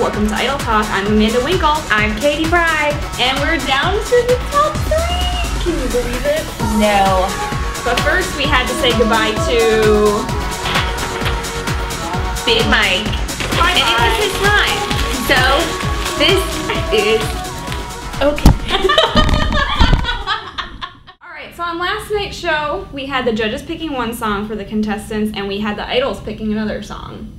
Welcome to Idol Talk. I'm Amanda Winkle. I'm Katie Pride. And we're down to the top 3. Can you believe it? No. But first we had to say goodbye to Big Mike. Bye-bye. And it was his time. So this is okay. Alright, so on last night's show, we had the judges picking one song for the contestants, and we had the idols picking another song.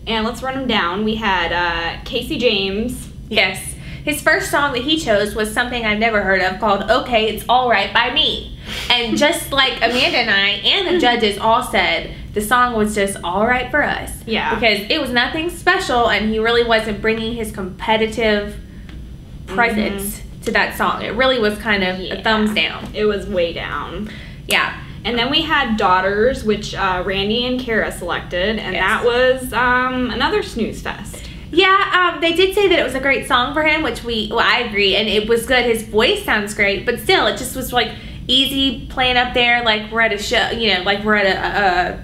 And let's run them down. We had Casey James. Yes. His first song that he chose was something I've never heard of called Okay, It's Alright by Me. And just like Amanda and I and the judges all said, the song was just alright for us. Yeah. Because it was nothing special and he really wasn't bringing his competitive presence to that song. It really was kind of a thumbs down. It was way down. Yeah. And then we had Daughters, which Randy and Kara selected, and that was another snooze fest. Yeah, they did say that it was a great song for him, which I agree, and it was good. His voice sounds great, but still, it just was like easy playing up there, like we're at a show, like we're at a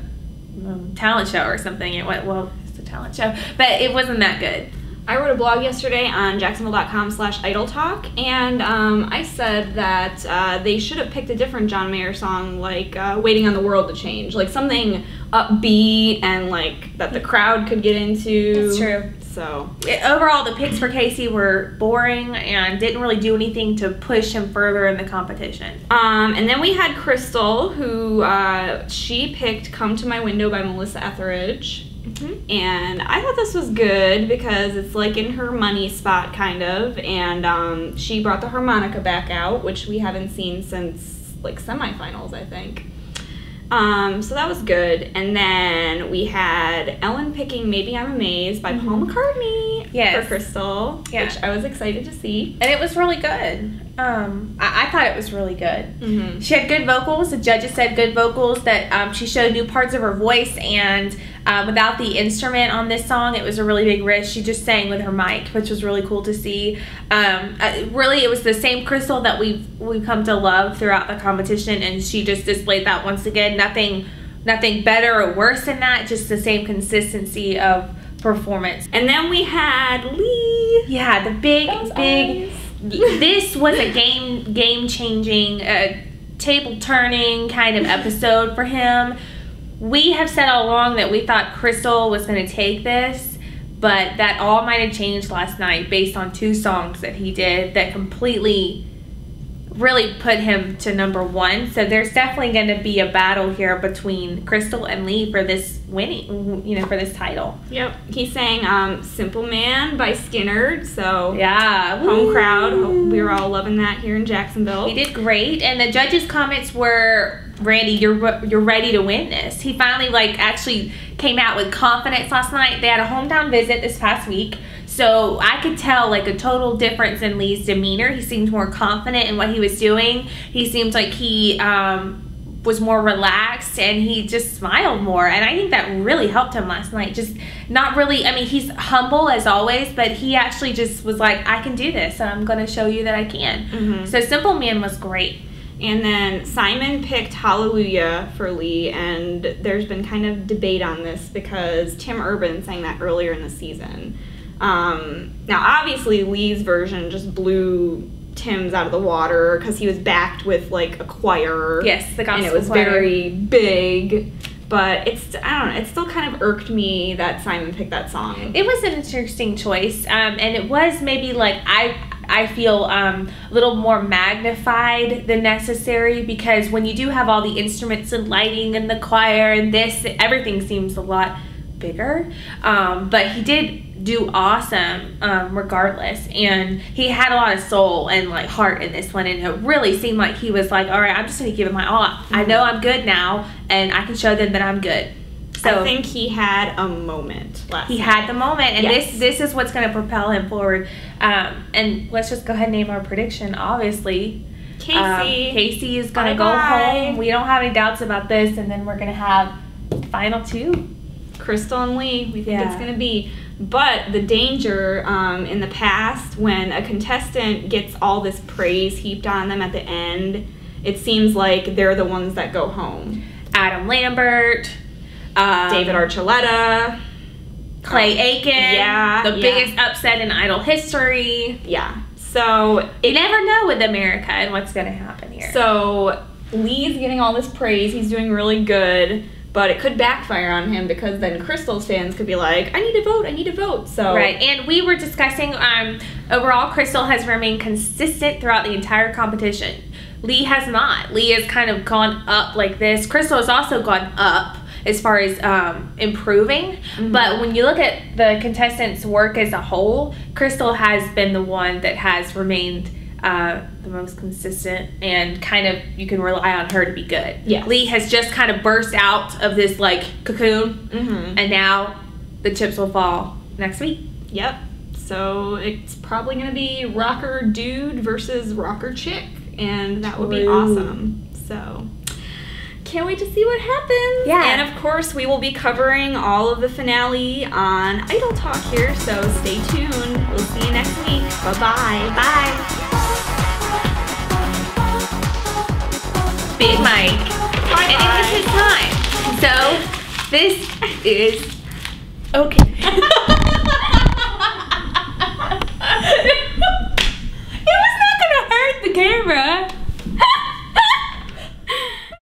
talent show or something. Well, it's a talent show, but it wasn't that good. I wrote a blog yesterday on jacksonville.com/idletalk, and I said that they should have picked a different John Mayer song, like Waiting on the World to Change, like something upbeat and like that the crowd could get into. That's true. So overall, the picks for Casey were boring and didn't really do anything to push him further in the competition. And then we had Crystal, who she picked Come to My Window by Melissa Etheridge. And I thought this was good because it's like in her money spot kind of, and she brought the harmonica back out, which we haven't seen since like semifinals, I think. So that was good. And then we had Ellen picking Maybe I'm Amazed by Paul McCartney for Crystal, which I was excited to see. And it was really good. I thought it was really good. She had good vocals. The judges said good vocals, that she showed new parts of her voice, and without the instrument on this song, it was a really big risk. She just sang with her mic, which was really cool to see. Really, it was the same Crystal that we've come to love throughout the competition, and she just displayed that once again. Nothing better or worse than that, just the same consistency of performance. And then we had Lee. Yeah, the big. This was a game-changing, table-turning kind of episode for him. We have said all along that we thought Crystal was going to take this, but that all might have changed last night based on 2 songs that he did that completely really put him to number 1. So there's definitely going to be a battle here between Crystal and Lee for this winning, for this title. Yep. He sang Simple Man by Skynyrd, so yeah, home crowd. We were all loving that here in Jacksonville. He did great, and the judges' comments were, Randy, you're ready to win this. He finally actually came out with confidence last night. They had a hometown visit this past week. So I could tell a total difference in Lee's demeanor. He seemed more confident in what he was doing. He seemed like he was more relaxed, and he just smiled more. And I think that really helped him last night. Just not really, he's humble as always, but he actually just was like, I can do this, and I'm going to show you that I can. So Simple Man was great. And then Simon picked Hallelujah for Lee, and there's been kind of debate on this because Tim Urban sang that earlier in the season. Now obviously Lee's version just blew Tim's out of the water because he was backed with a choir. Yes, the gospel and it was choir. very big. But I don't know, it still kind of irked me that Simon picked that song. It was an interesting choice, and it was maybe I feel a little more magnified than necessary, because when you do have all the instruments and lighting and the choir and everything seems a lot bigger. But he did do awesome regardless, and he had a lot of soul and heart in this one, and it really seemed like he was all right, I'm just gonna give it my all. I know I'm good now, and I can show them that I'm good. So I think he had a moment last night. Had the moment, and yes. this is what's going to propel him forward. And let's just go ahead and name our prediction. Obviously, Casey is going to go home. We don't have any doubts about this, and then we're going to have final 2. Crystal and Lee, we think it's going to be. But the danger in the past, when a contestant gets all this praise heaped on them at the end, it seems like they're the ones that go home. Adam Lambert, David Archuleta. Clay Aiken. Yeah, The biggest upset in Idol history. Yeah. So you never know with America and what's going to happen here. So Lee's getting all this praise. He's doing really good. But it could backfire on him because then Crystal's fans could be like, I need to vote. So right, and we were discussing overall Crystal has remained consistent throughout the entire competition. Lee has not. Lee has kind of gone up like this. Crystal has also gone up as far as improving. But when you look at the contestants' work as a whole, Crystal has been the one that has remained the most consistent, and kind of you can rely on her to be good. Yeah. Lee has just kind of burst out of this like cocoon, and now the chips will fall next week. Yep. So it's probably going to be rocker dude versus rocker chick, and that would be awesome. So can't wait to see what happens. Yeah. And of course, we will be covering all of the finale on Idol Talk here, so stay tuned. We'll see you next week. Bye-bye. Bye. Big Mike. Bye-bye. And it was his time. So, this is... Okay.